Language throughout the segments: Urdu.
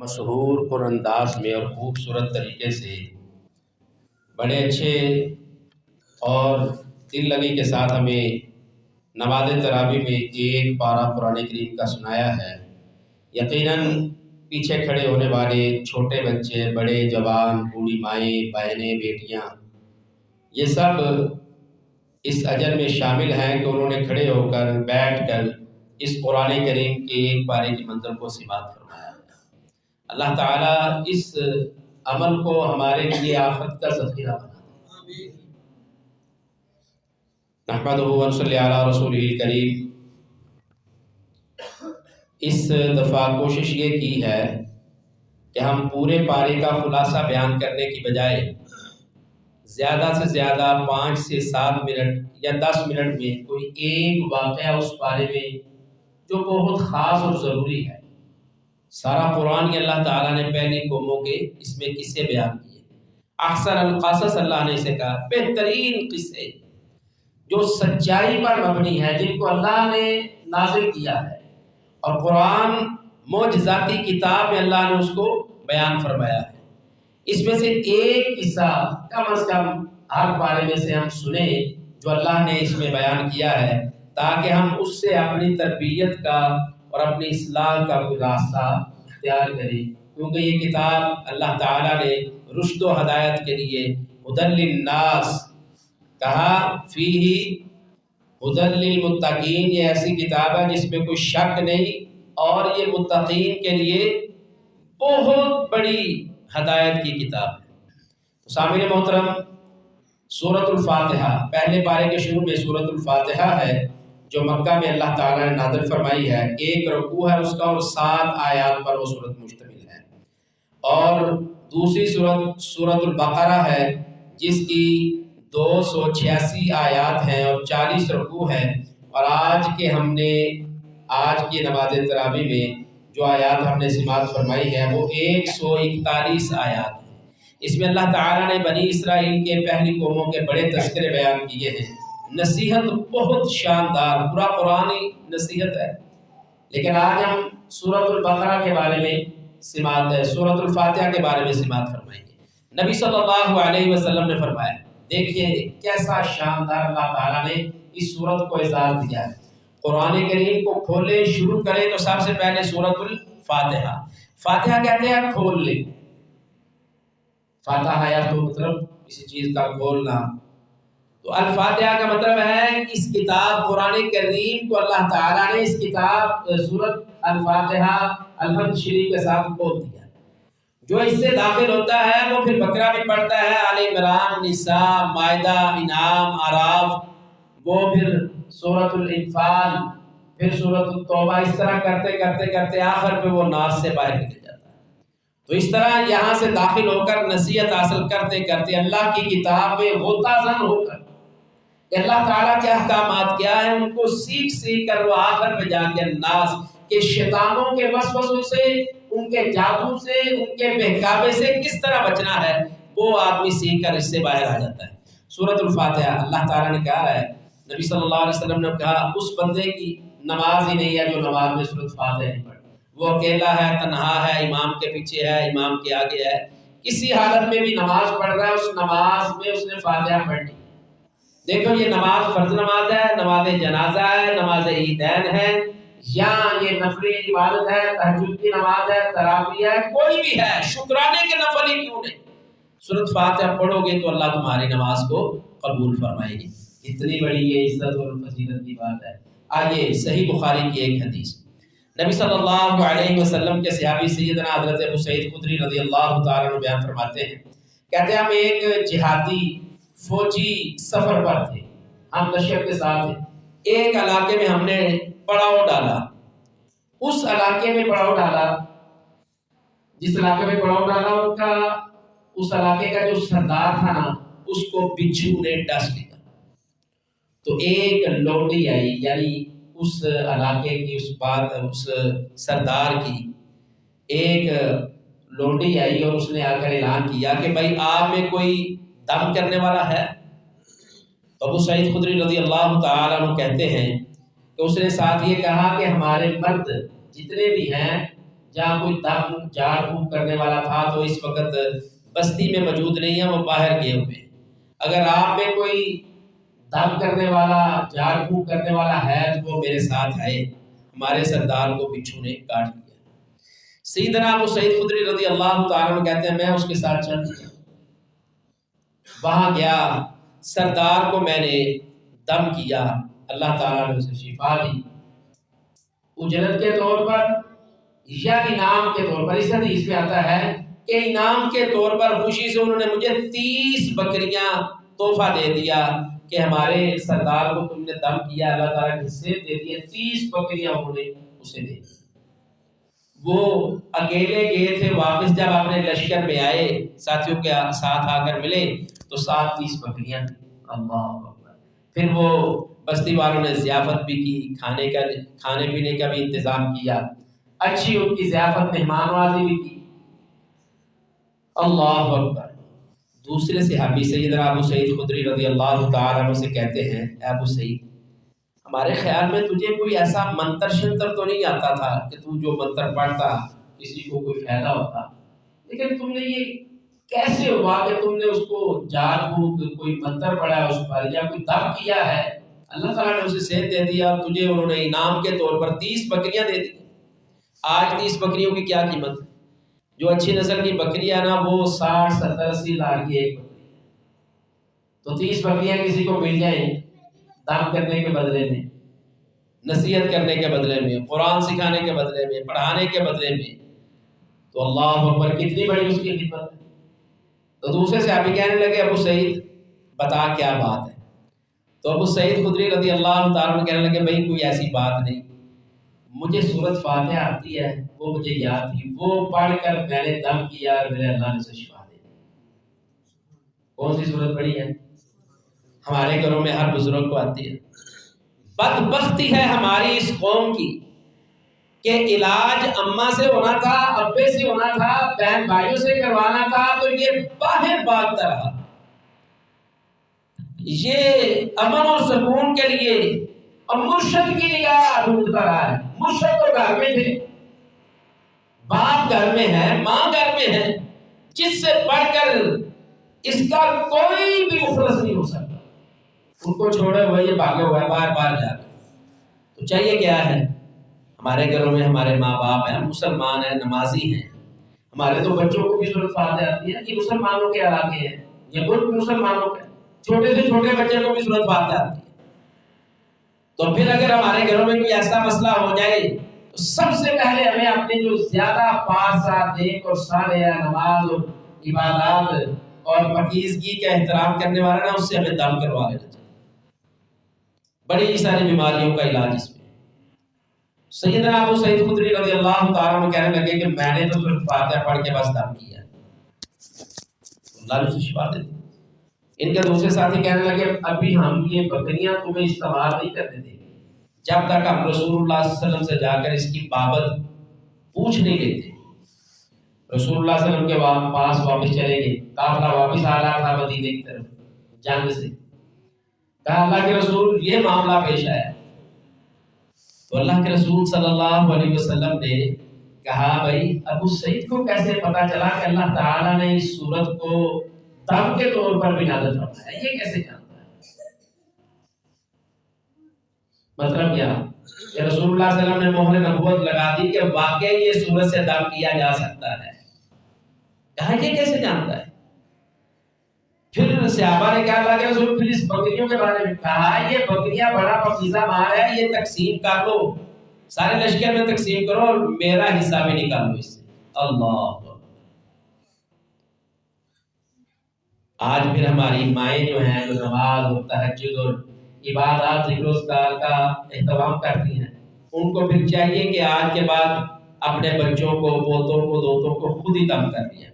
مشہور کن انداز میں اور خوبصورت طریقے سے بڑے اچھے اور دل لگی کے ساتھ ہمیں نماز تراویح میں ایک پارہ قرآن کریم کا سنایا ہے۔ یقیناً پیچھے کھڑے ہونے والے چھوٹے بچے، بڑے، جوان، بوڑھی مائیں، بہنیں، بیٹیاں، یہ سب اس اجر میں شامل ہیں کہ انہوں نے کھڑے ہو کر بیٹھ کر اس قرآن کریم کے ایک پارے کی منظر کو سماعت فرمایا ہے۔ اللہ تعالیٰ اس عمل کو ہمارے لیے آخرت کا ذخیرہ بنا دے۔ نحمدہ و نصلی علی رسولہ الکریم۔ اس دفعہ کوشش یہ کی ہے کہ ہم پورے پارے کا خلاصہ بیان کرنے کی بجائے زیادہ سے زیادہ 5 سے 7 منٹ یا 10 منٹ میں کوئی ایک واقعہ اس پارے میں جو بہت خاص اور ضروری ہے۔ سارا قرآن یہ اللہ تعالیٰ نے پہلی قوموں کے اس میں قصے بیان کیے۔ احسن القصص اللہ نے اسے کہا، بہترین قصے جو سچائی پر مبنی ہے، جن کو اللہ نے نازل کیا ہے، اور قرآن معجزاتی کتاب میں اللہ نے اس کو بیان فرمایا ہے۔ اس میں سے ایک قصہ کم از کم ہر پارے میں سے ہم سنیں جو اللہ نے اس میں بیان کیا ہے، تاکہ ہم اس سے اپنی تربیت کا اور اپنی اصلاح کا کوئی راستہ اختیار کریں، کیونکہ یہ کتاب اللہ تعالیٰ نے رشد و ہدایت کے لیے ہدی للناس کہا، فیہ ہدی للمتقین، یہ ایسی کتاب ہے جس میں کوئی شک نہیں اور یہ متقین کے لیے بہت بڑی ہدایت کی کتاب ہے۔ تو سامعین محترم، سورۃ الفاتحہ، پہلے پارے کے شروع میں سورۃ الفاتحہ ہے جو مکہ میں اللہ تعالیٰ نے نازل فرمائی ہے۔ ایک رکوع ہے اس کا اور 7 آیات پر وہ سورۃ مشتمل ہے، اور دوسری سورۃ سورۃ البقرہ ہے جس کی 286 آیات ہیں اور 40 رکوع ہیں، اور آج کی نماز تراویح میں جو آیات ہم نے سماعت فرمائی ہے وہ 141 آیات ہیں۔ اس میں اللہ تعالیٰ نے بنی اسرائیل کے پہلی قوموں کے بڑے تذکرے بیان کیے ہیں۔ نصیحت بہت شاندار، پورا قرآنی نصیحت ہے، لیکن آج ہم سورۃ البقرہ کے بارے میں سورۃ الفاتحہ کے بارے میں سماعت فرمائیں گے۔ نبی صلی اللہ علیہ وسلم نے فرمایا، دیکھیے کیسا شاندار اللہ تعالیٰ نے اس سورت کو اعزاز دیا ہے۔ قرآن کریم کو کھولیں، شروع کریں تو سب سے پہلے سورۃ الفاتحہ۔ فاتحہ کہتے ہیں کھول لیں، فاتحہ یا تو مطلب کسی چیز کا کھولنا، تو الفاتحہ کا مطلب ہے کہ اس کتاب قرآن کریم کو اللہ تعالیٰ نے اس کتاب سورۃ الفاتحہ الحمد شریف کے ساتھ کھول دیا۔ جو اس سے داخل ہوتا ہے وہ پھر بقرہ بھی پڑھتا ہے، آل عمران، نساء، مائدہ، انعام، اعراف، وہ پھر سورۃ الانفال، پھر سورۃ التوبہ، اس طرح کرتے کرتے کرتے آخر پہ وہ ناس سے باہر نکل جاتا ہے۔ تو اس طرح یہاں سے داخل ہو کر نصیحت حاصل کرتے کرتے اللہ کی کتاب میں غوطہ زن ہو کر کہ اللہ تعالیٰ کے احکامات کیا ہیں ان کو سیکھ سیکھ کر وہ آخر پہ جا کے ناس کے شیطانوں کے وسوسوں سے، ان کے جادو سے، ان کے بہکاوے سے کس طرح بچنا ہے، وہ آدمی سیکھ کر اس سے باہر آ جاتا ہے۔ سورۃ الفاتحہ اللہ تعالیٰ نے کہا ہے، نبی صلی اللہ علیہ وسلم نے کہا، اس بندے کی نماز ہی نہیں ہے جو نماز میں سورۃ فاتحہ نہیں پڑھتا، وہ اکیلا ہے، تنہا ہے، امام کے پیچھے ہے، امام کے آگے ہے، کسی حالت میں بھی نماز پڑھ رہا ہے، اس نماز میں اس نے فاتحہ پڑھنی۔ دیکھو یہ نماز فرض نماز ہے، نماز جنازہ ہے، نماز عیدین ہے، یا یہ نفلی عبادت ہے، تہجد کی نماز ہے، تراویح ہے، کوئی بھی ہے، شکرانے کے نفل ہی کیوں نہیں، سورۃ فاتحہ پڑھو گے تو اللہ تمہاری نماز کو قبول فرمائے گی۔ اتنی بڑی یہ عزت اور فضیلت کی بات ہے۔ آئیے صحیح بخاری کی ایک حدیث، نبی صلی اللہ علیہ وسلم کے صحابی سیدنا حضرت ابو سعید خدری رضی اللہ تعالیٰ عنہ بیان فرماتے ہیں، کہتے ہیں ہم ایک جہادی فوجی سفر پر تھے، ہم لشکر کے ساتھ تھے، ایک علاقے میں ہم نے پڑاؤ ڈالا، اس علاقے میں پڑاؤ ڈالا، جس علاقے میں پڑاؤ ڈالا اس علاقے کا جو سردار تھا نا، اس کو بچھو نے ڈس لیا۔ تو ایک لوٹی آئی، یعنی اس علاقے کی اس سردار کی ایک لوٹی آئی اور اس نے آ کر اعلان کیا کہ بھائی آپ میں کوئی دم کرنے والا ہے؟ تو ابو سعید خدری رضی اللہ تعالیٰ عنہ کہتے ہیں کہ اس نے ساتھ یہ کہا کہ ہمارے مرد جتنے بھی ہیں جہاں کوئی دم جھاڑ پھونک کرنے والا تھا تو اس وقت بستی میں موجود نہیں ہے، وہ باہر گئے ہوئے۔ اگر آپ میں کوئی دم کرنے والا جھاڑ پھونک کرنے والا ہے تو وہ میرے ساتھ آئے۔ ہمارے سردار کو بچھو نے کاٹ لیا۔ سیدنا ابو سعید خدری رضی اللہ تعالیٰ عنہ کہتے ہیں میں اس کے ساتھ چل دیا، وہاں گیا، سردار کو میں نے دم کیا، اللہ تعالیٰ نے اسے شفا دی، اجرت کے طور پر یا انعام کے طور پر۔ اس حدیث میں آتا ہے کہ انعام کے طور پر خوشی سے انہوں نے مجھے 30 بکریاں تحفہ دے دیا کہ ہمارے سردار کو تم نے دم کیا، اللہ تعالیٰ نے سے دے دیا، 30 بکریاں انہوں نے اسے دے دی۔ وہ اکیلے گئے تھے، واپس جب اپنے لشکر میں آئے، ساتھیوں کے ساتھ آ کر ملے تو 30 بکریاں تھیں۔ اللہ اکبر۔ پھر وہ بستی والوں نے ضیافت بھی کی، کھانے پینے کا بھی انتظام کیا، اچھی ان کی ضیافت مہمان نوازی بھی کی۔ اللہ اکبر۔ دوسرے صحابی سیدنا ابو سعید خدری رضی اللہ تعالیٰ عنہ سے کہتے ہیں اے ابو سعید، ہمارے خیال میں تجھے کوئی ایسا منتر شنتر تو نہیں آتا تھا کہ تو جو منتر پڑھتا کسی کو کوئی فائدہ ہوتا، لیکن تم نے یہ کیسے ہوا کہ تم نے اس کو جھاڑ پھونک کوئی منتر پڑھا اس پر یا کوئی دم کیا ہے، اللہ تعالیٰ نے اسے صحت دے دیا اور تجھے انہوں نے انعام کے طور پر 30 بکریاں دے دی۔ آج 30 بکریوں کی کیا قیمت ہے؟ جو اچھی نسل کی بکری ہے نا وہ 60 70 80 لاکھ کی ایک بکری ہے، تو 30 بکریاں کسی کو مل جائیں دم کرنے کے بدلے میں، نصیحت کرنے کے بدلے میں، قرآن سکھانے کے بدلے میں، پڑھانے کے بدلے میں، تو اللہ اکبر کتنی بڑی اس کی خدمت ہے۔ تو دوسرے صحابی کہنے لگے ابو سعید بتا کیا بات ہے؟ تو ابو سعید خدری رضی اللہ تعالیٰ عنہ کہنے لگے بھائی کوئی ایسی بات نہیں، مجھے سورۃ فاتحہ آتی ہے، وہ مجھے یاد تھی، وہ پڑھ کر میں نے دم کیا اور میرے اللہ نے اسے شفا دے دی۔ کون سی سورت پڑھی ہے؟ ہمارے گھروں میں ہر بزرگ کو آتی ہے۔ بدبختی ہے ہماری اس قوم کی کہ علاج اماں سے ہونا تھا، ابے سے ہونا تھا، بہن بھائیوں سے کروانا تھا تو یہ باہر بھاگتا رہا۔ یہ امن اور سکون کے لیے اور مرشد کی نگاہ ڈھونڈتا رہا ہے۔ مرشد تو گھر میں تھے، باپ گھر میں ہے، ماں گھر میں ہے، جس سے پڑھ کر اس کا کوئی بھی مخلص نہیں ہو سکتا۔ ان کو چھوڑے ہوئے یہ بھاگے ہوا ہے، بار بار جا رہے۔ تو چاہیے کیا ہے؟ ہمارے گھروں میں ہمارے ماں باپ ہیں، مسلمان ہیں، نمازی ہیں، ہمارے تو بچوں کو بھی سورۃ فاتحہ آتی ہے۔ یہ مسلمانوں کے علاقے ہیں، یہ ملک مسلمانوں کا، چھوٹے سے چھوٹے بچے کو بھی سورۃ فاتحہ آتی ہے۔ تو پھر اگر ہمارے گھروں میں کوئی ایسا مسئلہ ہو جائے تو سب سے پہلے ہمیں اپنے جو زیادہ پارسا نیک اور صالح نماز اور عبادات اور پاکیزگی کا احترام کرنے والا نا اس سے ہمیں دم کروا لینا چاہیے۔ بڑی ساری بیماریوں کا علاج اس میں۔ سیدنا ابو سعید خدری رضی اللہ تعالیٰ عنہ کہنے لگے کہ میں نے تو سورۃ فاتحہ پڑھ کے بس دم کیا، اللہ نے اسے شفا دے دی۔ ان کے دوسرے ساتھی کہنے لگے ابھی ہم یہ بکریاں تمہیں استعمال نہیں کرنے دیں گے جب تک ہم رسول اللہ صلی اللہ علیہ وسلم سے جا کر اس کی بابت پوچھ نہیں لیتے۔ رسول اللہ صلی اللہ علیہ وسلم کے پاس واپس چلے گئے، قافلہ واپس آ رہا تھا مدینے کی طرف جنگ سے، کہا اللہ کے رسول یہ معاملہ پیش آیا۔ تو اللہ کے رسول صلی اللہ علیہ وسلم نے کہا بھائی ابو سعید کو کیسے پتا چلا کہ اللہ تعالیٰ نے اس سورت کو دم کے طور پر بھی نازل فرمایا؟ یہ کیسے جانتا ہے؟ مطلب کیا کہ رسول اللہ صلی اللہ علیہ وسلم نے مہر نبوت لگا دی کہ واقعی یہ سورت سے دم کیا جا سکتا ہے، کہا یہ کیسے جانتا ہے؟ پھر صحابہ نے کہا اللہ کے رسول پھر اس بکریوں کے بارے میں کہا یہ بکریاں بڑا پاکیزہ مال ہے، یہ تقسیم کر لو، سارے لشکر میں تقسیم کرو اور میرا حصہ بھی نکال لو اس سے۔ اللہ آج پھر ہماری مائیں جو ہیں جو نماز اور تہجد اور عبادات ذکر و اذکار کا اہتمام کرتی ہیں، ان کو پھر چاہیے کہ آج کے بعد اپنے بچوں کو، پوتوں کو، دوتوں کو خود ہی دم کر دیا۔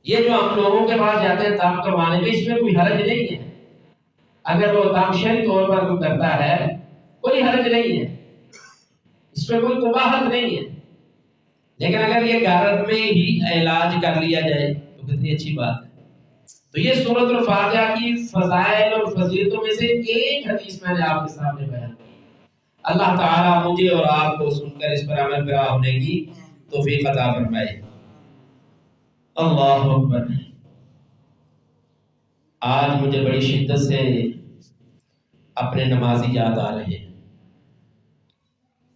یہ جو ہم لوگوں کے پاس جاتے ہیں دم کروانے میں، اس میں کوئی حرج نہیں ہے، اگر وہ دم شرعی طور پر کوئی کرتا ہے کوئی حرج نہیں ہے، اس میں کوئی قباحت نہیں ہے، لیکن اگر یہ گھر میں ہی علاج کر لیا جائے تو کتنی اچھی بات ہے۔ تو یہ سورۃ الفاتحہ کی فضائل اور فضیلتوں میں سے ایک حدیث میں نے آپ کے سامنے بیان کی۔ اللہ تعالیٰ مجھے اور آپ کو سن کر اس پر عمل پیرا ہونے کی توفیق عطا فرمائے۔ اللہ اکبر۔ آج مجھے بڑی شدت سے اپنے نمازی یاد آ رہے ہیں۔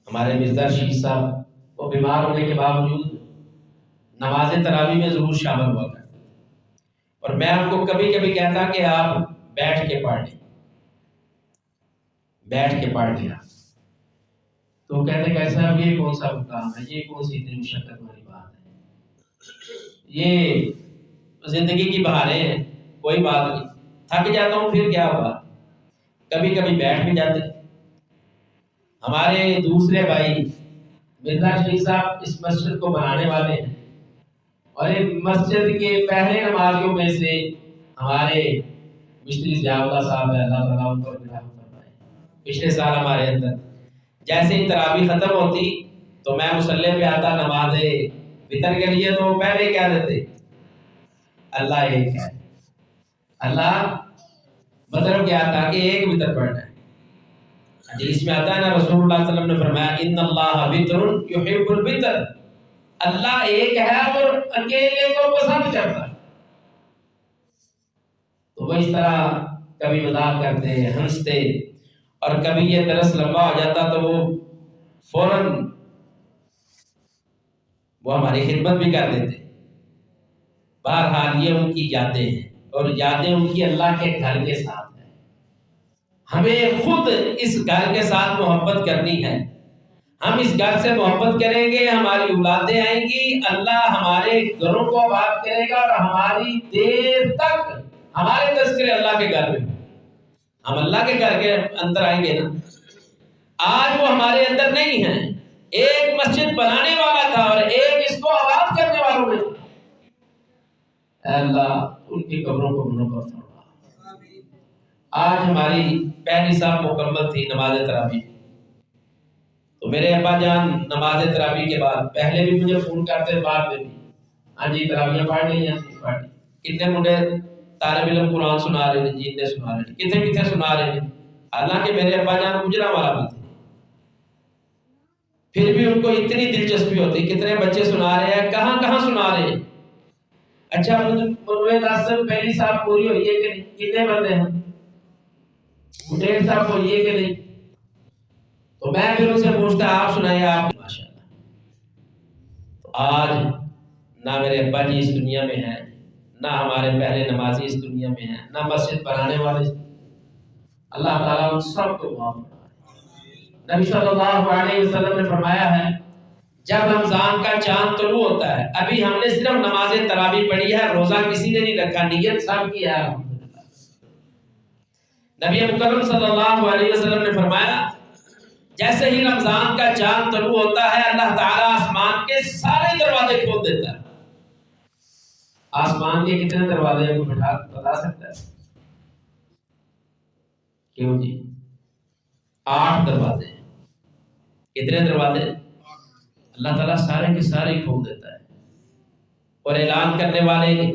ہمارے مرزا رشید صاحب وہ بیمار ہونے کے باوجود نماز تراویح میں ضرور شامل ہوا کرتے، اور میں ان کو کبھی کبھی کہتا کہ آپ بیٹھ کے پڑھ لیں، بیٹھ کے پڑھ لیں۔ تو وہ کہتے کہ صاحب یہ کون سا کام ہے، یہ کون سی اتنی مشقت والی بات ہے، یہ زندگی کی بہاریں ہیں، کوئی بات نہیں، تھک جاتا ہوں پھر کیا ہوا۔ کبھی کبھی بیٹھ بھی جاتے۔ ہمارے دوسرے بھائی مرزا رشید صاحب اس مسجد کو بنانے والے ہیں، اور ایک مسجد کے پہلے نمازیوں میں سے ہمارے مشتری ضیاء اللہ صاحب ہے، اللہ تعالیٰ ان پر رحم فرمائے۔ پچھلے سال ہمارے اندر جیسے ہی تراویح ختم ہوتی تو میں مصلی پہ آتا نماز وطر کے لیے، تو پہلے کیا دیتے، اللہ ایک ہے، اللہ مطلب کیا تھا کہ ایک وطر پڑھنا ہے۔ حدیث میں آتا ہے نا، رسول اللہ صلی اللہ علیہ وسلم نے فرمایا ان اللہ وطر یحب الوطر، اللہ ایک ہے اور اکیلے کو پسند کرتا ہے۔ تو وہ اس طرح کبھی مذاق کرتے ہنستے، اور کبھی یہ درس لمبا ہو جاتا تو وہ فوراً وہ ہماری خدمت بھی کر دیتے۔ بہرحال یہ ان کی یادیں ہیں، اور یادیں ان کی اللہ کے گھر کے ساتھ ہیں۔ ہمیں خود اس گھر کے ساتھ محبت کرنی ہے۔ ہم اس گھر سے محبت کریں گے، ہماری اولادیں آئیں گی، اللہ ہمارے گھروں کو آباد کرے گا، اور ہماری دیر تک ہمارے تذکرے اللہ کے گھر میں، ہم اللہ کے گھر کے اندر آئیں گے نا۔ آج وہ ہمارے اندر نہیں ہیں۔ ایک مسجد بنانے والا تھا اور ایک اس کو آباد کرنے والوں میں۔ اے اللہ ان کی قبروں کو منور فرما۔ آج ہماری پہلی صاحب مکمل تھی نماز تراویح، تو میرے ابا جان نماز تراویح کے بعد پہلے بھی مجھے فون کرتے، بعد میں بھی، ہاں جی تراویح پڑھ لی ہیں، پڑھ لی۔ کتنے منڈے طالب علم قرآن سنا رہے ہیں، جی سنا رہے ہیں، کتنے کتنے سنا رہے ہیں، حالانکہ میرے ابا جان گجرا والا بھی تھے، پھر بھی ان کو اتنی دلچسپی ہوتی، کتنے بچے سنا رہے ہیں، کہاں کہاں سنا رہے ہیں۔ اچھا مجھے 10 سے پہلی صاحب پوری ہوئی ہے کہ نہیں، کتنے بندے ہیں، 1.5 صاحب ہوئی ہے کہ نہیں، تو میں پھر ان سے پوچھتا آپ سنائیے آپ ماشاءاللہ۔ تو آج نہ میرے ابا جی اس دنیا میں ہیں، نہ ہمارے پہلے نمازی اس دنیا میں ہیں، نہ مسجد بنانے والے۔ اللہ تعالیٰ ان سب کو معاف فرمائے۔ نبی صلی اللہ علیہ وسلم نے فرمایا ہے جب رمضان کا چاند طلوع ہوتا ہے، ابھی ہم نے صرف نماز تراویح پڑھی ہے، روزہ کسی نے نہیں رکھا، نیت سب کی ہے الحمدللہ۔ نبی مکرم صلی اللہ علیہ وسلم نے فرمایا جیسے ہی رمضان کا چاند طلوع ہوتا ہے، اللہ تعالیٰ آسمان کے سارے دروازے کھول دیتا ہے۔ آسمان کے کتنے دروازے ہیں، کوئی بتا سکتا ہے؟ کیوں جی 8 دروازے ہیں۔ کتنے دروازے؟ اللہ تعالیٰ سارے کے سارے کھول دیتا ہے، اور اعلان کرنے والے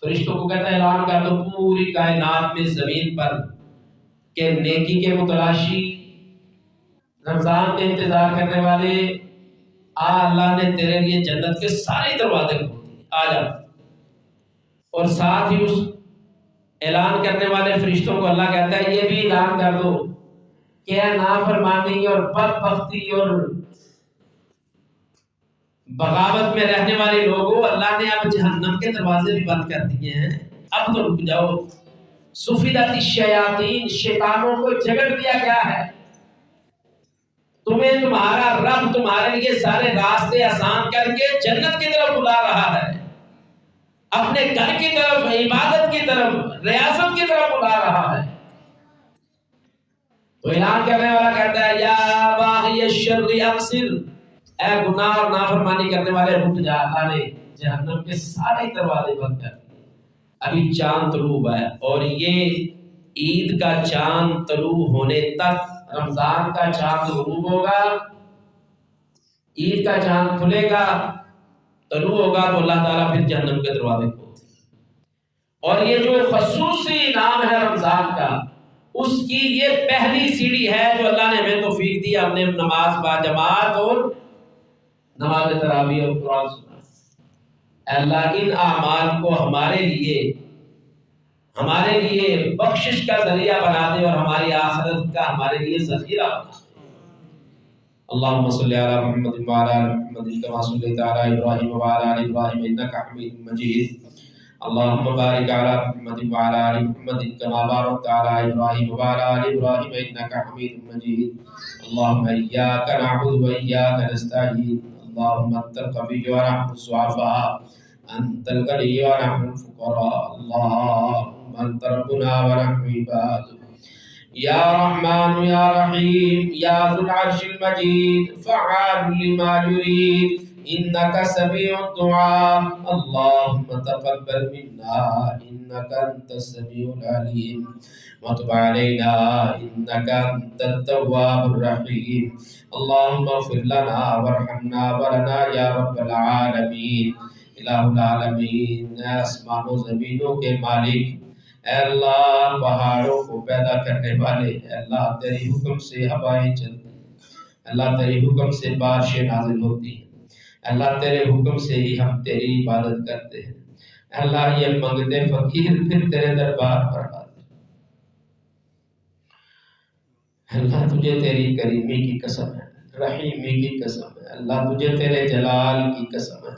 فرشتوں کو کہتا ہے اعلان کر دو پوری کائنات میں زمین پر کہ نیکی کے متلاشی رمضان کے انتظار کرنے والے، اللہ نے تیرے لیے جنت کے سارے دروازے کھول دیے، آ جا۔ اور ساتھ ہی اس اعلان کرنے والے فرشتوں کو اللہ کہتا ہے یہ بھی اعلان کر دو کہ نافرمانی اور بدبختی اور بغاوت میں رہنے والے لوگوں، اللہ نے اب جہنم کے دروازے بھی بند کر دیے ہیں، اب تو رک جاؤ۔ سفیدت الشیاطین، شیطانوں کو جگڑ دیا گیا ہے، تمہیں تمہارا رب تمہارے لیے سارے راستے آسان کر کے جنت کی طرف بلا رہا ہے، اپنے گھر کی طرف، عبادت کی طرف، ریاست کی طرف بلا رہا ہے۔ تو اعلان کرنے والا کہتا ہے یا باغی الشر اقصر، اے گناہ اور نافرمانی کرنے والے رک جا، اللہ نے جہنم کے سارے دروازے بند کر دیے، ابھی چاند طلوع ہوا ہے۔ اور یہ عید کا چاند طلوع ہونے تک، رمضان کا چاند غروب ہوگا، عید کا چاند کھلے گا، طلوع ہوگا، تو اللہ تعالیٰ پھر جہنم کے دروازے کھولتے ہیں۔ اور یہ جو خصوصی نام ہے رمضان کا، اس کی یہ پہلی سیڑھی ہے جو اللہ نے ہمیں توفیق دی، ہم نے نماز با جماعت اور نماز تراویح اور قرآن سنا۔ اے اللہ ان اعمال کو ہمارے لیے بخشش کا ذریعہ بنا دے اور ہماری آخرت کا ہمارے لیے ذخیرہ بنا دے۔ اللهم صل على محمد وعلى ال محمد كما صليت على ابراهيم وعلى ال ابراهيم انك حميد مجيد اللهم بارك على محمد وعلى ال محمد كما باركت على ابراهيم وعلى ال ابراهيم انك حميد مجيد اللهم اياك نعبد واياك نستعين اللهم انت القوي ونحن الضعفاء انت الغني ونحن الفقراء اللهم انت ربنا ونحن عبادك یا رحمان یا رحیم یا ذو العرش المجید فعال لما یرید انک سمیع الدعاء اللهم تقبل منا انک انت السمیع العلیم وتب علینا انک انت التواب الرحیم اللهم اغفر لنا وارحمنا ولنا یا رب العالمین الہ العالمین اے آسمان و زمینوں کے مالک، اے اللہ پہاڑوں کو پیدا کرنے والے، اے اللہ تیری حکم سے ہوائیں چلتی ہیں، اللہ تیری حکم سے بارشیں نازل ہوتی ہیں، اللہ تیرے حکم سے ہی ہم تیری عبادت کرتے ہیں، اے اللہ یہ منگتے فقیر پھر تیرے دربار پر آتے ہیں۔ اللہ تجھے تیری کریمی کی قسم ہے، رحیمی کی قسم ہے، اللہ تجھے تیرے جلال کی قسم ہے،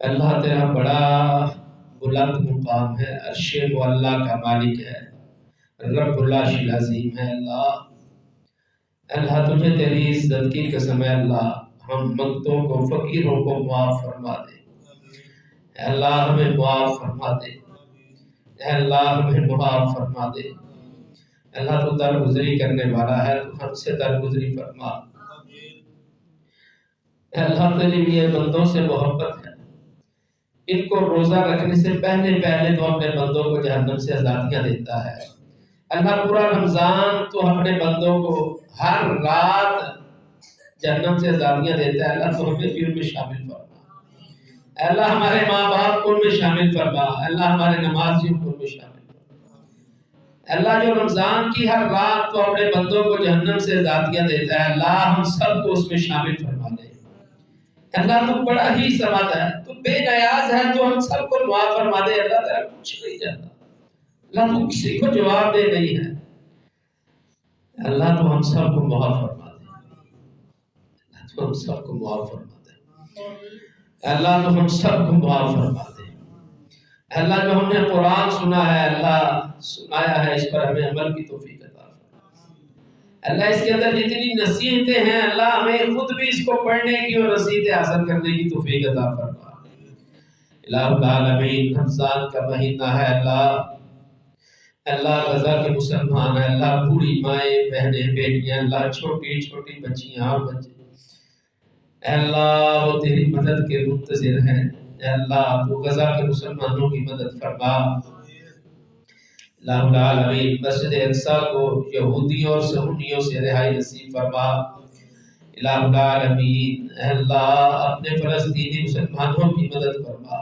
اللہ تیرا بڑا بلند مقام ہے، عرش معلیٰ کا مالک ہے، رب العرش العظیم ہے۔ اللہ تجھے تیری عزت کی قسم ہے، اللہ ہم منگتوں کو فقیروں کو معاف فرما دے، اے اللہ ہمیں معاف فرما دے، اے اللہ ہمیں معاف فرما دے، اے اللہ تو درگزری کرنے والا ہے، تو ہم سے درگزری فرما، اے اللہ تیرے لیے بندوں سے محبت ہے، ان کو روزہ رکھنے سے پہلے تو اپنے بندوں کو جہنم سے آزادیاں دیتا ہے۔ اللہ پورا رمضان تو اپنے بندوں کو ہر رات جہنم سے آزادیاں دیتا ہے، اللہ تو ہمیں بھی ان میں شامل فرما، اے اللہ ہمارے ماں باپ کو ان میں شامل فرما، اے اللہ ہمارے نمازیوں کو ان میں شامل فرما، اے اللہ جو رمضان کی ہر رات تو اپنے بندوں کو جہنم سے آزادیاں دیتا ہے، اللہ ہم سب کو اس میں شامل فرما دے۔ اللہ تو بڑا ہی سماعت ہے، تو بے نیاز ہے، تو ہم سب کو معاف فرما دے، اللہ تیرا کچھ نہیں جاتا، اللہ تو کسی کو جواب دے نہیں ہے، اللہ تو ہم سب کو معاف فرما دے، اللہ تو ہم سب کو معاف فرما دے، اللہ تو ہم سب کو معاف فرما دے، اللہ جو ہم نے قرآن سنا ہے، اللہ سنایا ہے، اس پر ہمیں عمل کی توفیق عطا فرما، اللہ اس کے اندر جتنی نصیحتیں ہیں، اللہ ہمیں خود بھی اس کو پڑھنے کی اور نصیحتیں حاصل کرنے کی توفیق عطا فرما۔ الہ العالمین رمضان کا مہینہ ہے، اللہ غزہ کے مسلمان ہیں، اللہ بوڑھی مائیں بہنیں بیٹیاں، اللہ چھوٹی چھوٹی بچیاں اور بچے، اے اللہ وہ تیری مدد کے منتظر ہیں، اے اللہ تو غزہ کے مسلمانوں کی مدد فرما۔ الہ العالمین مسجد اقصی کو یہودیوں اور صہیونیوں سے رہائی نصیب فرما۔ الہ العالمین اے اللہ اپنے فلسطینی مسلمانوں کی مدد فرما،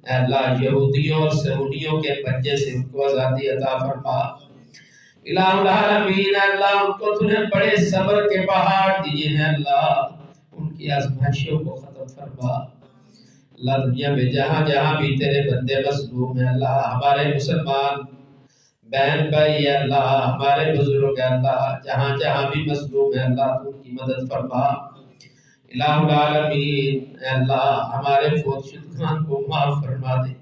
اے اللہ یہودیوں اور صہیونیوں کے پنجے سے ان کو آزادی عطا فرما۔ الہ العالمین اے اللہ ان کو تو نے بڑے صبر کے پہاڑ دیے ہیں، اللہ ان کی آزمائشوں کو ختم فرما۔ اللہ دنیا میں جہاں جہاں بھی تیرے بندے مظلوم ہیں، اللہ ہمارے مسلمان بہن بھائی ہے، اللہ ہمارے بزرگ ہے، اللہ جہاں جہاں بھی مظلوم ہے، اللہ تو ان کی مدد فرما۔ الہ العالمین اے اللہ ہمارے فوت شدگان کو معاف فرما دے،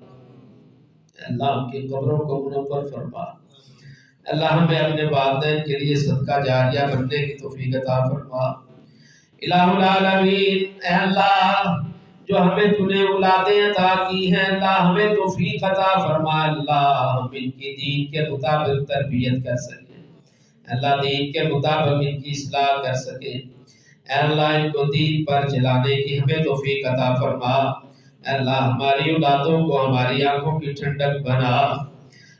اے اللہ ان کی قبروں کو منور فرما، اے اللہ ہمیں اپنے والدین کے لیے صدقہ جاریہ بننے کی توفیق عطا فرما۔ الہ العالمین اے اللہ جو ہمیں تو نے اولادیں عطا کی ہیں، اللہ ہمیں توفیق عطا فرما، اللہ ہم ان کی دین کے مطابق تربیت کر سکیں، اللہ دین کے مطابق ان کی اصلاح کر سکیں، اے اللہ ان کو دین پر چلانے کی ہمیں توفیق عطا فرما، اے اللہ ہماری اولادوں کو ہماری آنکھوں کی ٹھنڈک بنا،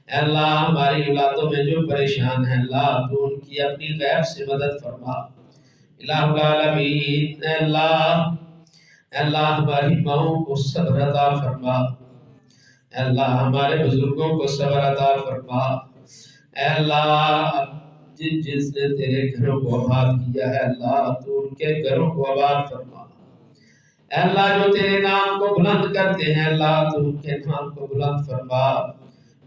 اے اللہ ہماری اولادوں میں جو پریشان ہیں، اللہ تو ان کی اپنی غیب سے مدد فرما۔ الہ العالمین اے اللہ ہماری ماؤں کو صبر عطا فرما، اے اللہ ہمارے بزرگوں کو صبر عطا فرما، اے اللہ جن جس نے تیرے گھروں کو آباد کیا ہے اللہ تو ان کے گھروں کو آباد فرما۔ اے اللہ جو تیرے نام کو بلند کرتے ہیں اللہ تو ان کے نام کو بلند فرما۔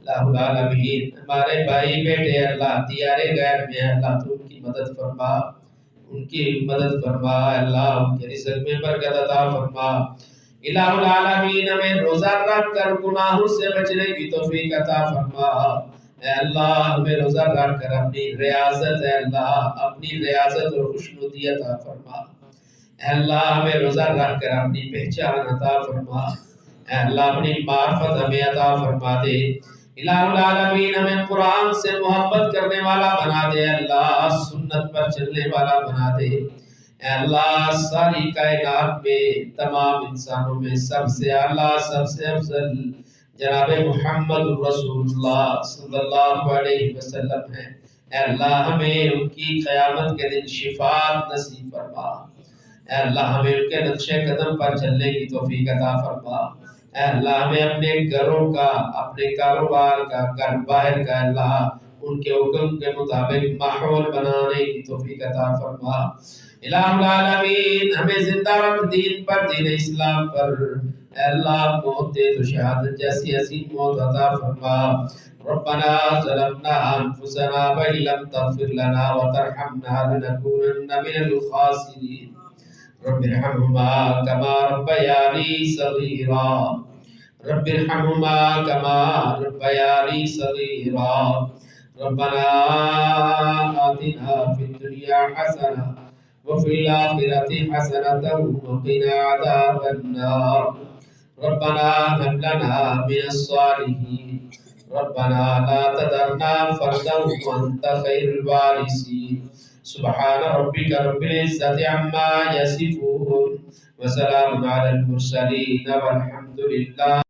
اللہ العالمین ہمارے بھائی بیٹے اللہ دیارے غیر میں اللہ تو ان کی مدد فرما، ان کی مدد فرما اللہ، ان کے رزق میں برکت عطا فرما۔ الہ العالمین ہمیں روزہ رکھ کر گناہوں سے بچنے کی توفیق عطا فرما۔ اے اللہ ہمیں روزہ رکھ کر اپنی ریاضت اے اللہ اپنی ریاضت اور خوشنودی عطا فرما۔ اے اللہ ہمیں روزہ رکھ کر اپنی پہچان عطا فرما۔ اے اللہ اپنی معرفت ہمیں عطا فرما دے۔ الہ العالمین ہمیں قرآن سے محبت کرنے والا بنا دے اللہ، سنت پر چلنے والا بنا دے۔ اے اللہ ساری کائنات میں تمام انسانوں میں سب سے اعلیٰ سب سے افضل جناب محمد رسول اللہ صلی اللہ علیہ وسلم ہے۔ اے اللہ ہمیں ان کی قیامت کے دن شفاعت نصیب فرما۔ اے اللہ ہمیں ان کے نقش قدم پر چلنے کی توفیق عطا فرما۔ اے اللہ ہمیں اپنے گھروں کا اپنے کاروبار کا گھر باہر کا اللہ ان کے حکم کے مطابق ماحول بنانے کی توفیق عطا فرما۔ الہ العالمین ہمیں زندہ رکھ دین پر دین اسلام پر۔ اے اللہ موت دے تو شہادت جیسی عظیم موت عطا فرما۔ ربنا ظلمنا انفسنا وان لم تغفر لنا وترحمنا لنكونن من الخاسرین۔ رب ارحمهما كما ربياني صغيرا رب ارحمهما كما ربياني صغيرا ربنا آتنا في الدنيا حسنة وفي الآخرة حسنة وقنا عذاب النار ربنا هب لنا من الصالحين ربنا لا تذرنا فردا وأنت خير الوارثين سبحان ربك رب العزة عما يصفون وسلام على المرسلين والحمد لله